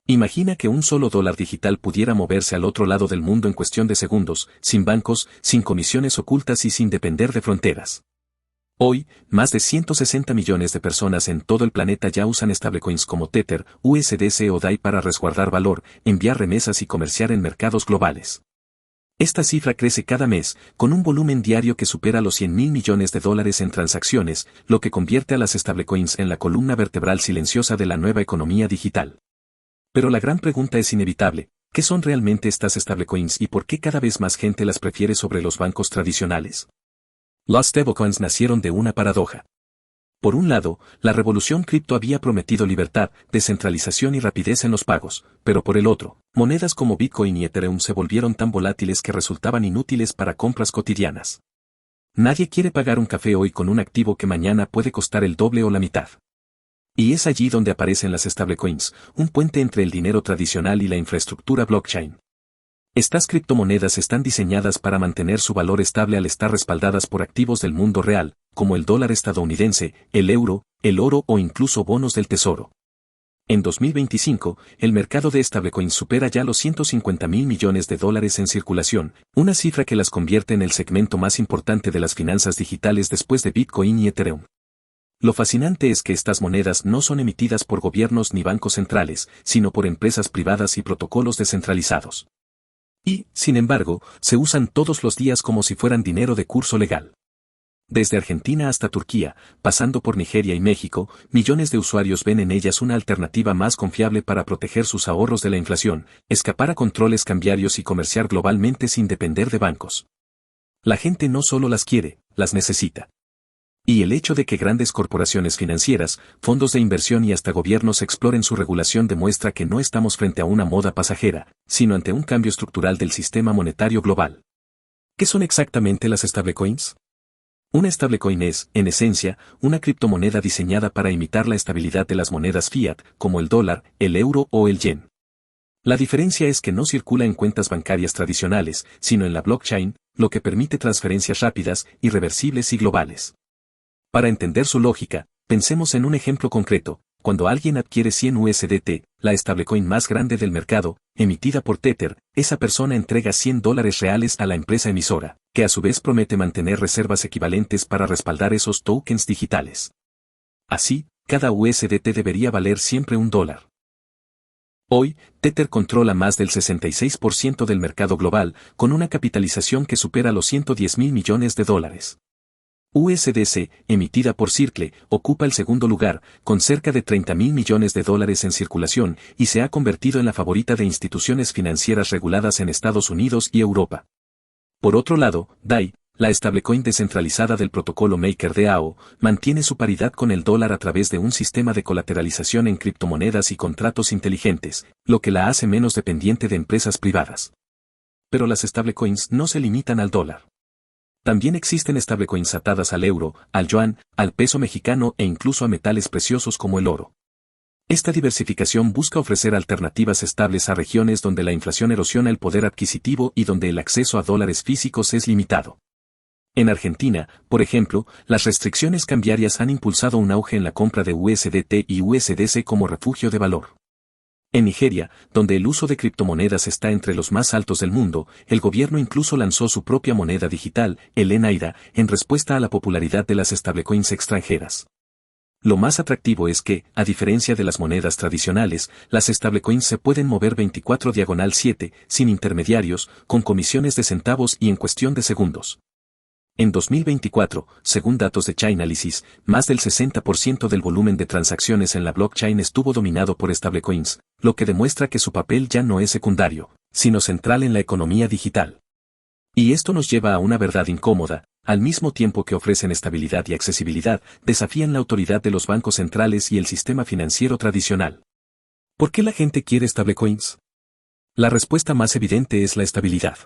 Imagina que un solo dólar digital pudiera moverse al otro lado del mundo en cuestión de segundos, sin bancos, sin comisiones ocultas y sin depender de fronteras. Hoy, más de 160 millones de personas en todo el planeta ya usan stablecoins como Tether, USDC o DAI para resguardar valor, enviar remesas y comerciar en mercados globales. Esta cifra crece cada mes, con un volumen diario que supera los 100.000 millones de dólares en transacciones, lo que convierte a las stablecoins en la columna vertebral silenciosa de la nueva economía digital. Pero la gran pregunta es inevitable: ¿qué son realmente estas stablecoins y por qué cada vez más gente las prefiere sobre los bancos tradicionales? Las stablecoins nacieron de una paradoja. Por un lado, la revolución cripto había prometido libertad, descentralización y rapidez en los pagos, pero por el otro, monedas como Bitcoin y Ethereum se volvieron tan volátiles que resultaban inútiles para compras cotidianas. Nadie quiere pagar un café hoy con un activo que mañana puede costar el doble o la mitad. Y es allí donde aparecen las stablecoins, un puente entre el dinero tradicional y la infraestructura blockchain. Estas criptomonedas están diseñadas para mantener su valor estable al estar respaldadas por activos del mundo real, como el dólar estadounidense, el euro, el oro o incluso bonos del tesoro. En 2025, el mercado de stablecoins supera ya los 150.000 millones de dólares en circulación, una cifra que las convierte en el segmento más importante de las finanzas digitales después de Bitcoin y Ethereum. Lo fascinante es que estas monedas no son emitidas por gobiernos ni bancos centrales, sino por empresas privadas y protocolos descentralizados. Y, sin embargo, se usan todos los días como si fueran dinero de curso legal. Desde Argentina hasta Turquía, pasando por Nigeria y México, millones de usuarios ven en ellas una alternativa más confiable para proteger sus ahorros de la inflación, escapar a controles cambiarios y comerciar globalmente sin depender de bancos. La gente no solo las quiere, las necesita. Y el hecho de que grandes corporaciones financieras, fondos de inversión y hasta gobiernos exploren su regulación demuestra que no estamos frente a una moda pasajera, sino ante un cambio estructural del sistema monetario global. ¿Qué son exactamente las stablecoins? Una stablecoin es, en esencia, una criptomoneda diseñada para imitar la estabilidad de las monedas fiat, como el dólar, el euro o el yen. La diferencia es que no circula en cuentas bancarias tradicionales, sino en la blockchain, lo que permite transferencias rápidas, irreversibles y globales. Para entender su lógica, pensemos en un ejemplo concreto: cuando alguien adquiere 100 USDT, la stablecoin más grande del mercado, emitida por Tether, esa persona entrega $100 reales a la empresa emisora, que a su vez promete mantener reservas equivalentes para respaldar esos tokens digitales. Así, cada USDT debería valer siempre $1. Hoy, Tether controla más del 66% del mercado global, con una capitalización que supera los 110.000 millones de dólares. USDC, emitida por Circle, ocupa el segundo lugar, con cerca de 30.000 millones de dólares en circulación, y se ha convertido en la favorita de instituciones financieras reguladas en Estados Unidos y Europa. Por otro lado, DAI, la stablecoin descentralizada del protocolo MakerDAO, mantiene su paridad con el dólar a través de un sistema de colateralización en criptomonedas y contratos inteligentes, lo que la hace menos dependiente de empresas privadas. Pero las stablecoins no se limitan al dólar. También existen stablecoins atadas al euro, al yuan, al peso mexicano e incluso a metales preciosos como el oro. Esta diversificación busca ofrecer alternativas estables a regiones donde la inflación erosiona el poder adquisitivo y donde el acceso a dólares físicos es limitado. En Argentina, por ejemplo, las restricciones cambiarias han impulsado un auge en la compra de USDT y USDC como refugio de valor. En Nigeria, donde el uso de criptomonedas está entre los más altos del mundo, el gobierno incluso lanzó su propia moneda digital, el Naira, en respuesta a la popularidad de las stablecoins extranjeras. Lo más atractivo es que, a diferencia de las monedas tradicionales, las stablecoins se pueden mover 24/7, sin intermediarios, con comisiones de centavos y en cuestión de segundos. En 2024, según datos de Chainalysis, más del 60% del volumen de transacciones en la blockchain estuvo dominado por stablecoins, lo que demuestra que su papel ya no es secundario, sino central en la economía digital. Y esto nos lleva a una verdad incómoda: al mismo tiempo que ofrecen estabilidad y accesibilidad, desafían la autoridad de los bancos centrales y el sistema financiero tradicional. ¿Por qué la gente quiere stablecoins? La respuesta más evidente es la estabilidad.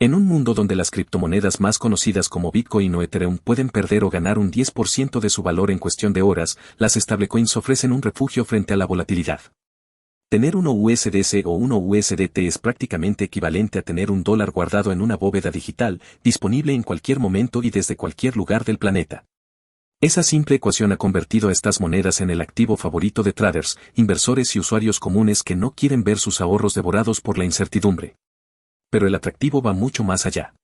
En un mundo donde las criptomonedas más conocidas como Bitcoin o Ethereum pueden perder o ganar un 10% de su valor en cuestión de horas, las stablecoins ofrecen un refugio frente a la volatilidad. Tener uno USDC o uno USDT es prácticamente equivalente a tener $1 guardado en una bóveda digital, disponible en cualquier momento y desde cualquier lugar del planeta. Esa simple ecuación ha convertido a estas monedas en el activo favorito de traders, inversores y usuarios comunes que no quieren ver sus ahorros devorados por la incertidumbre. Pero el atractivo va mucho más allá.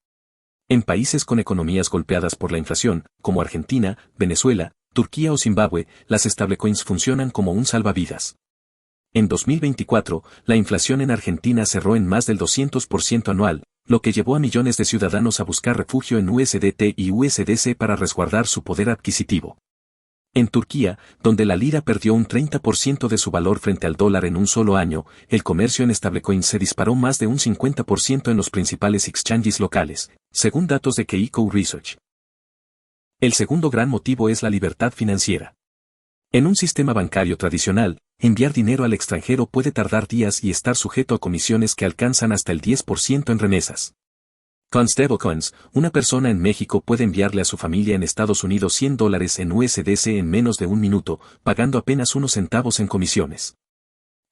En países con economías golpeadas por la inflación, como Argentina, Venezuela, Turquía o Zimbabue, las stablecoins funcionan como un salvavidas. En 2024, la inflación en Argentina cerró en más del 200% anual, lo que llevó a millones de ciudadanos a buscar refugio en USDT y USDC para resguardar su poder adquisitivo. En Turquía, donde la lira perdió un 30% de su valor frente al dólar en un solo año, el comercio en stablecoins se disparó más de un 50% en los principales exchanges locales, según datos de Keiko Research. El segundo gran motivo es la libertad financiera. En un sistema bancario tradicional, enviar dinero al extranjero puede tardar días y estar sujeto a comisiones que alcanzan hasta el 10% en remesas. Con stablecoins, una persona en México puede enviarle a su familia en Estados Unidos $100 en USDC en menos de un minuto, pagando apenas unos centavos en comisiones.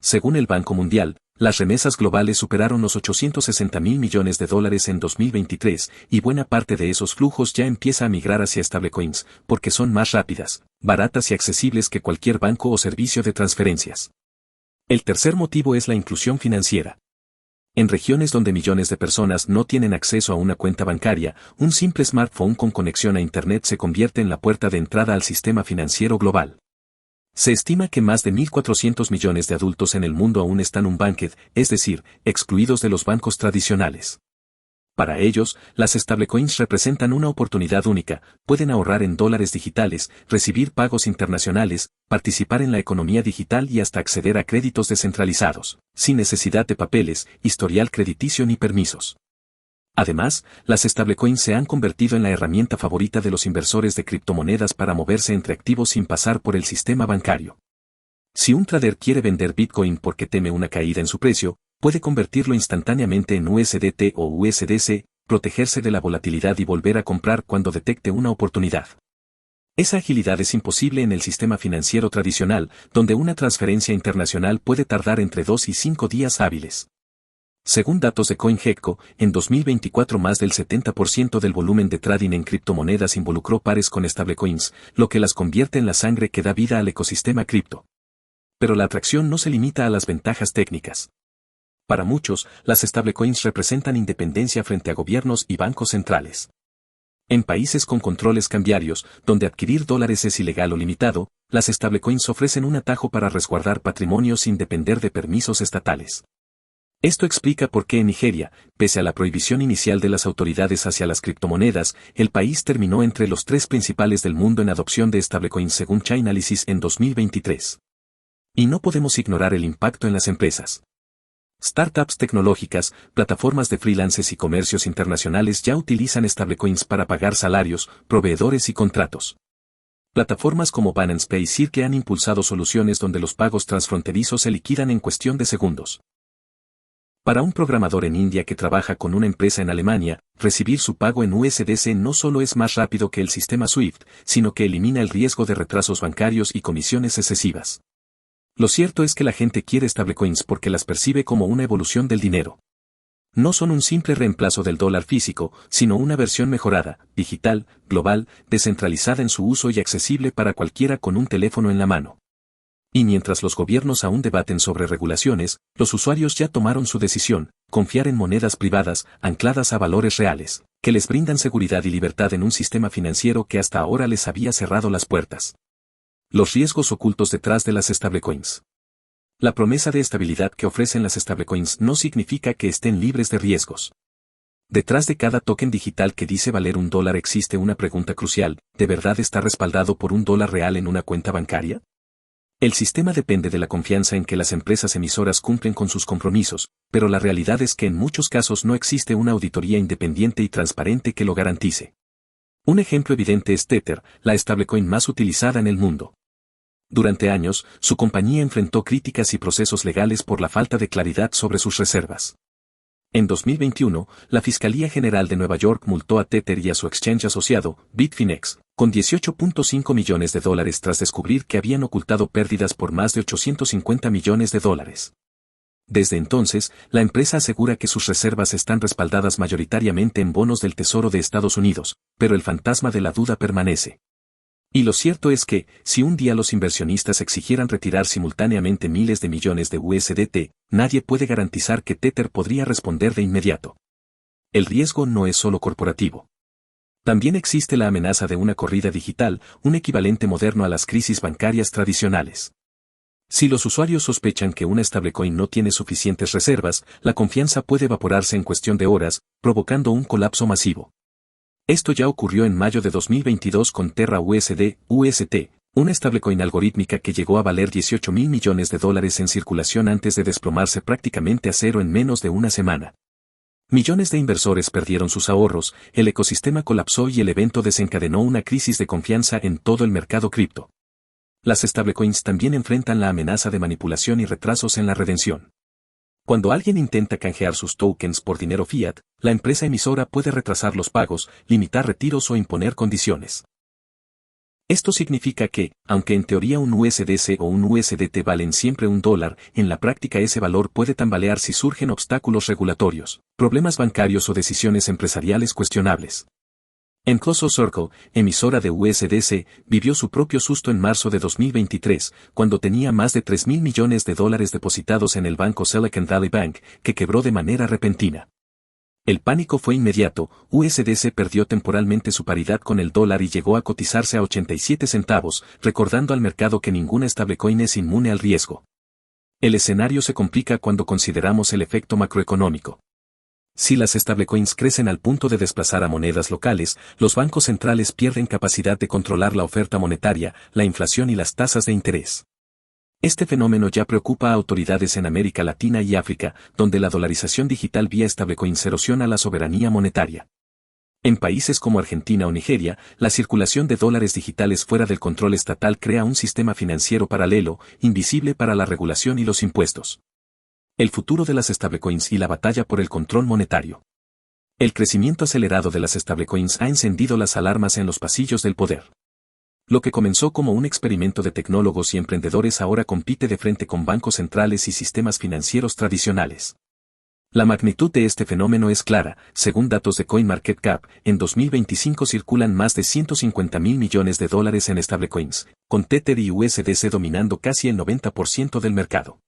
Según el Banco Mundial, las remesas globales superaron los 860.000 millones de dólares en 2023, y buena parte de esos flujos ya empieza a migrar hacia stablecoins, porque son más rápidas, baratas y accesibles que cualquier banco o servicio de transferencias. El tercer motivo es la inclusión financiera. En regiones donde millones de personas no tienen acceso a una cuenta bancaria, un simple smartphone con conexión a Internet se convierte en la puerta de entrada al sistema financiero global. Se estima que más de 1.400 millones de adultos en el mundo aún están unbanked, es decir, excluidos de los bancos tradicionales. Para ellos, las stablecoins representan una oportunidad única, pueden ahorrar en dólares digitales, recibir pagos internacionales, participar en la economía digital y hasta acceder a créditos descentralizados, sin necesidad de papeles, historial crediticio ni permisos. Además, las stablecoins se han convertido en la herramienta favorita de los inversores de criptomonedas para moverse entre activos sin pasar por el sistema bancario. Si un trader quiere vender Bitcoin porque teme una caída en su precio, puede convertirlo instantáneamente en USDT o USDC, protegerse de la volatilidad y volver a comprar cuando detecte una oportunidad. Esa agilidad es imposible en el sistema financiero tradicional, donde una transferencia internacional puede tardar entre 2 y 5 días hábiles. Según datos de CoinGecko, en 2024 más del 70% del volumen de trading en criptomonedas involucró pares con stablecoins, lo que las convierte en la sangre que da vida al ecosistema cripto. Pero la atracción no se limita a las ventajas técnicas. Para muchos, las stablecoins representan independencia frente a gobiernos y bancos centrales. En países con controles cambiarios, donde adquirir dólares es ilegal o limitado, las stablecoins ofrecen un atajo para resguardar patrimonio sin depender de permisos estatales. Esto explica por qué en Nigeria, pese a la prohibición inicial de las autoridades hacia las criptomonedas, el país terminó entre los 3 principales del mundo en adopción de stablecoins según Chainalysis en 2023. Y no podemos ignorar el impacto en las empresas. Startups tecnológicas, plataformas de freelances y comercios internacionales ya utilizan stablecoins para pagar salarios, proveedores y contratos. Plataformas como Binance Pay y Circle han impulsado soluciones donde los pagos transfronterizos se liquidan en cuestión de segundos. Para un programador en India que trabaja con una empresa en Alemania, recibir su pago en USDC no solo es más rápido que el sistema SWIFT, sino que elimina el riesgo de retrasos bancarios y comisiones excesivas. Lo cierto es que la gente quiere stablecoins porque las percibe como una evolución del dinero. No son un simple reemplazo del dólar físico, sino una versión mejorada, digital, global, descentralizada en su uso y accesible para cualquiera con un teléfono en la mano. Y mientras los gobiernos aún debaten sobre regulaciones, los usuarios ya tomaron su decisión: confiar en monedas privadas, ancladas a valores reales, que les brindan seguridad y libertad en un sistema financiero que hasta ahora les había cerrado las puertas. Los riesgos ocultos detrás de las stablecoins. La promesa de estabilidad que ofrecen las stablecoins no significa que estén libres de riesgos. Detrás de cada token digital que dice valer $1 existe una pregunta crucial: ¿de verdad está respaldado por $1 real en una cuenta bancaria? El sistema depende de la confianza en que las empresas emisoras cumplen con sus compromisos, pero la realidad es que en muchos casos no existe una auditoría independiente y transparente que lo garantice. Un ejemplo evidente es Tether, la stablecoin más utilizada en el mundo. Durante años, su compañía enfrentó críticas y procesos legales por la falta de claridad sobre sus reservas. En 2021, la Fiscalía General de Nueva York multó a Tether y a su exchange asociado, Bitfinex, con $18.5 millones tras descubrir que habían ocultado pérdidas por más de $850 millones. Desde entonces, la empresa asegura que sus reservas están respaldadas mayoritariamente en bonos del Tesoro de Estados Unidos, pero el fantasma de la duda permanece. Y lo cierto es que, si un día los inversionistas exigieran retirar simultáneamente miles de millones de USDT, nadie puede garantizar que Tether podría responder de inmediato. El riesgo no es solo corporativo. También existe la amenaza de una corrida digital, un equivalente moderno a las crisis bancarias tradicionales. Si los usuarios sospechan que una stablecoin no tiene suficientes reservas, la confianza puede evaporarse en cuestión de horas, provocando un colapso masivo. Esto ya ocurrió en mayo de 2022 con Terra UST, una stablecoin algorítmica que llegó a valer $18.000 millones en circulación antes de desplomarse prácticamente a cero en menos de una semana. Millones de inversores perdieron sus ahorros, el ecosistema colapsó y el evento desencadenó una crisis de confianza en todo el mercado cripto. Las stablecoins también enfrentan la amenaza de manipulación y retrasos en la redención. Cuando alguien intenta canjear sus tokens por dinero fiat, la empresa emisora puede retrasar los pagos, limitar retiros o imponer condiciones. Esto significa que, aunque en teoría un USDC o un USDT valen siempre $1, en la práctica ese valor puede tambalear si surgen obstáculos regulatorios, problemas bancarios o decisiones empresariales cuestionables. Enclosed Circle, emisora de USDC, vivió su propio susto en marzo de 2023, cuando tenía más de $3.000 millones depositados en el banco Silicon Valley Bank, que quebró de manera repentina. El pánico fue inmediato, USDC perdió temporalmente su paridad con el dólar y llegó a cotizarse a 87 centavos, recordando al mercado que ninguna stablecoin es inmune al riesgo. El escenario se complica cuando consideramos el efecto macroeconómico. Si las stablecoins crecen al punto de desplazar a monedas locales, los bancos centrales pierden capacidad de controlar la oferta monetaria, la inflación y las tasas de interés. Este fenómeno ya preocupa a autoridades en América Latina y África, donde la dolarización digital vía stablecoins erosiona la soberanía monetaria. En países como Argentina o Nigeria, la circulación de dólares digitales fuera del control estatal crea un sistema financiero paralelo, invisible para la regulación y los impuestos. El futuro de las stablecoins y la batalla por el control monetario. El crecimiento acelerado de las stablecoins ha encendido las alarmas en los pasillos del poder. Lo que comenzó como un experimento de tecnólogos y emprendedores ahora compite de frente con bancos centrales y sistemas financieros tradicionales. La magnitud de este fenómeno es clara, según datos de CoinMarketCap, en 2025 circulan más de $150.000 millones en stablecoins, con Tether y USDC dominando casi el 90% del mercado.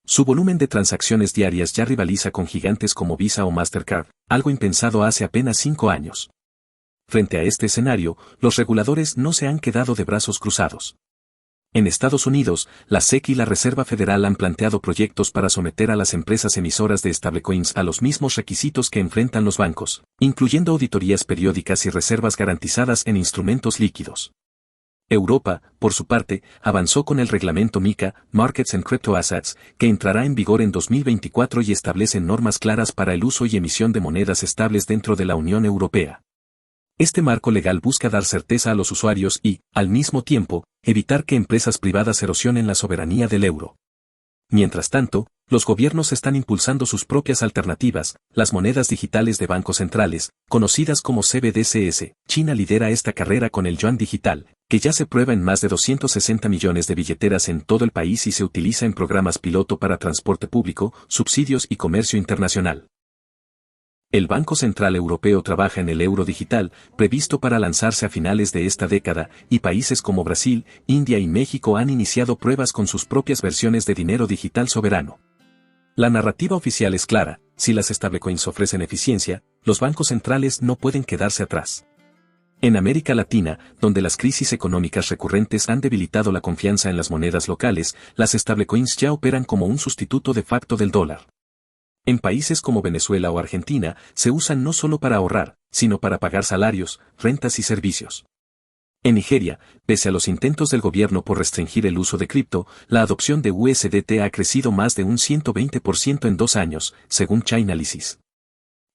Su volumen de transacciones diarias ya rivaliza con gigantes como Visa o Mastercard, algo impensado hace apenas 5 años. Frente a este escenario, los reguladores no se han quedado de brazos cruzados. En Estados Unidos, la SEC y la Reserva Federal han planteado proyectos para someter a las empresas emisoras de stablecoins a los mismos requisitos que enfrentan los bancos, incluyendo auditorías periódicas y reservas garantizadas en instrumentos líquidos. Europa, por su parte, avanzó con el reglamento MiCA, Markets and Crypto Assets, que entrará en vigor en 2024 y establece normas claras para el uso y emisión de monedas estables dentro de la Unión Europea. Este marco legal busca dar certeza a los usuarios y, al mismo tiempo, evitar que empresas privadas erosionen la soberanía del euro. Mientras tanto, los gobiernos están impulsando sus propias alternativas, las monedas digitales de bancos centrales, conocidas como CBDCs. China lidera esta carrera con el yuan digital, que ya se prueba en más de 260 millones de billeteras en todo el país y se utiliza en programas piloto para transporte público, subsidios y comercio internacional. El Banco Central Europeo trabaja en el euro digital, previsto para lanzarse a finales de esta década, y países como Brasil, India y México han iniciado pruebas con sus propias versiones de dinero digital soberano. La narrativa oficial es clara: si las stablecoins ofrecen eficiencia, los bancos centrales no pueden quedarse atrás. En América Latina, donde las crisis económicas recurrentes han debilitado la confianza en las monedas locales, las stablecoins ya operan como un sustituto de facto del dólar. En países como Venezuela o Argentina, se usan no solo para ahorrar, sino para pagar salarios, rentas y servicios. En Nigeria, pese a los intentos del gobierno por restringir el uso de cripto, la adopción de USDT ha crecido más de un 120% en 2 años, según Chainalysis.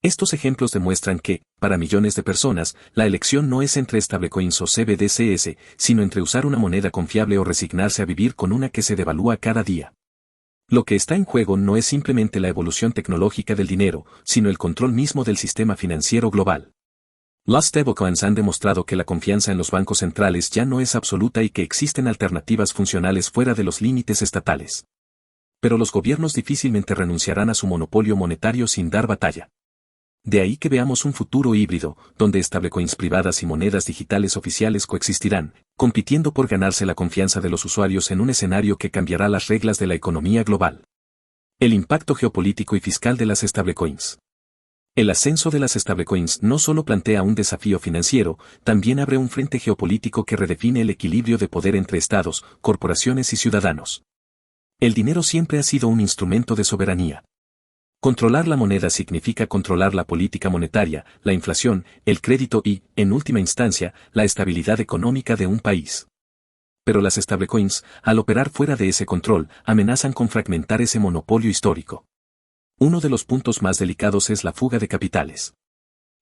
Estos ejemplos demuestran que, para millones de personas, la elección no es entre stablecoins o CBDCs, sino entre usar una moneda confiable o resignarse a vivir con una que se devalúa cada día. Lo que está en juego no es simplemente la evolución tecnológica del dinero, sino el control mismo del sistema financiero global. Las stablecoins han demostrado que la confianza en los bancos centrales ya no es absoluta y que existen alternativas funcionales fuera de los límites estatales. Pero los gobiernos difícilmente renunciarán a su monopolio monetario sin dar batalla. De ahí que veamos un futuro híbrido, donde stablecoins privadas y monedas digitales oficiales coexistirán, compitiendo por ganarse la confianza de los usuarios en un escenario que cambiará las reglas de la economía global. El impacto geopolítico y fiscal de las stablecoins. El ascenso de las stablecoins no solo plantea un desafío financiero, también abre un frente geopolítico que redefine el equilibrio de poder entre estados, corporaciones y ciudadanos. El dinero siempre ha sido un instrumento de soberanía. Controlar la moneda significa controlar la política monetaria, la inflación, el crédito y, en última instancia, la estabilidad económica de un país. Pero las stablecoins, al operar fuera de ese control, amenazan con fragmentar ese monopolio histórico. Uno de los puntos más delicados es la fuga de capitales.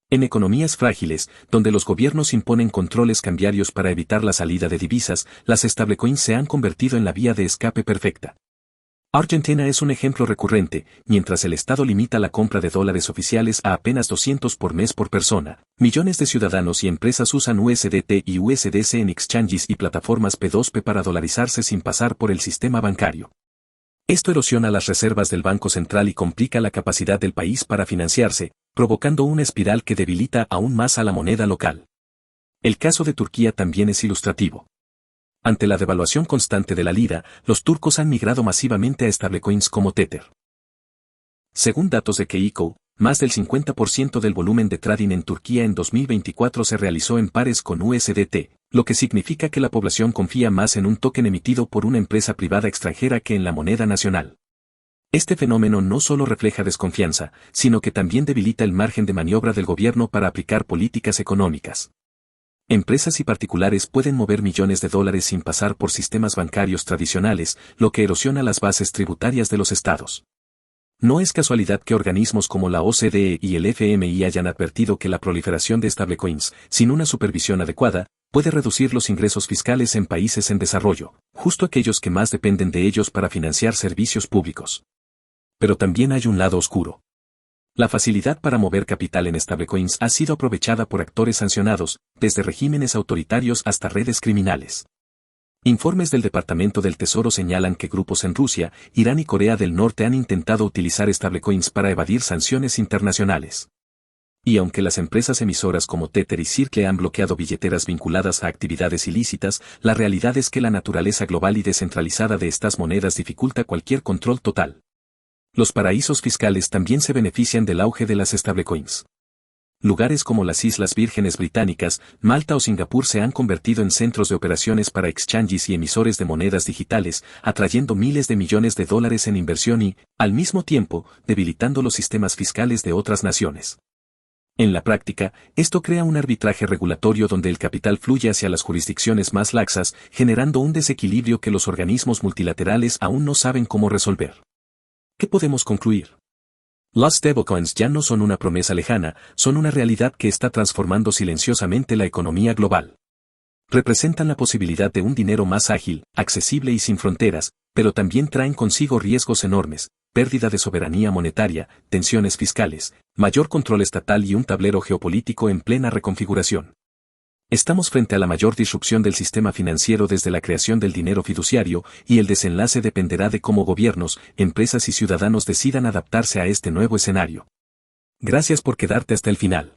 En economías frágiles, donde los gobiernos imponen controles cambiarios para evitar la salida de divisas, las stablecoins se han convertido en la vía de escape perfecta. Argentina es un ejemplo recurrente, mientras el Estado limita la compra de dólares oficiales a apenas 200 por mes por persona. Millones de ciudadanos y empresas usan USDT y USDC en exchanges y plataformas P2P para dolarizarse sin pasar por el sistema bancario. Esto erosiona las reservas del Banco Central y complica la capacidad del país para financiarse, provocando una espiral que debilita aún más a la moneda local. El caso de Turquía también es ilustrativo. Ante la devaluación constante de la lira, los turcos han migrado masivamente a stablecoins como Tether. Según datos de Keiko, más del 50% del volumen de trading en Turquía en 2024 se realizó en pares con USDT, lo que significa que la población confía más en un token emitido por una empresa privada extranjera que en la moneda nacional. Este fenómeno no solo refleja desconfianza, sino que también debilita el margen de maniobra del gobierno para aplicar políticas económicas. Empresas y particulares pueden mover millones de dólares sin pasar por sistemas bancarios tradicionales, lo que erosiona las bases tributarias de los estados. No es casualidad que organismos como la OCDE y el FMI hayan advertido que la proliferación de stablecoins, sin una supervisión adecuada, puede reducir los ingresos fiscales en países en desarrollo, justo aquellos que más dependen de ellos para financiar servicios públicos. Pero también hay un lado oscuro. La facilidad para mover capital en stablecoins ha sido aprovechada por actores sancionados, desde regímenes autoritarios hasta redes criminales. Informes del Departamento del Tesoro señalan que grupos en Rusia, Irán y Corea del Norte han intentado utilizar stablecoins para evadir sanciones internacionales. Y aunque las empresas emisoras como Tether y Circle han bloqueado billeteras vinculadas a actividades ilícitas, la realidad es que la naturaleza global y descentralizada de estas monedas dificulta cualquier control total. Los paraísos fiscales también se benefician del auge de las stablecoins. Lugares como las Islas Vírgenes Británicas, Malta o Singapur se han convertido en centros de operaciones para exchanges y emisores de monedas digitales, atrayendo miles de millones de dólares en inversión y, al mismo tiempo, debilitando los sistemas fiscales de otras naciones. En la práctica, esto crea un arbitraje regulatorio donde el capital fluye hacia las jurisdicciones más laxas, generando un desequilibrio que los organismos multilaterales aún no saben cómo resolver. ¿Qué podemos concluir? Las stablecoins ya no son una promesa lejana, son una realidad que está transformando silenciosamente la economía global. Representan la posibilidad de un dinero más ágil, accesible y sin fronteras, pero también traen consigo riesgos enormes, pérdida de soberanía monetaria, tensiones fiscales, mayor control estatal y un tablero geopolítico en plena reconfiguración. Estamos frente a la mayor disrupción del sistema financiero desde la creación del dinero fiduciario, y el desenlace dependerá de cómo gobiernos, empresas y ciudadanos decidan adaptarse a este nuevo escenario. Gracias por quedarte hasta el final.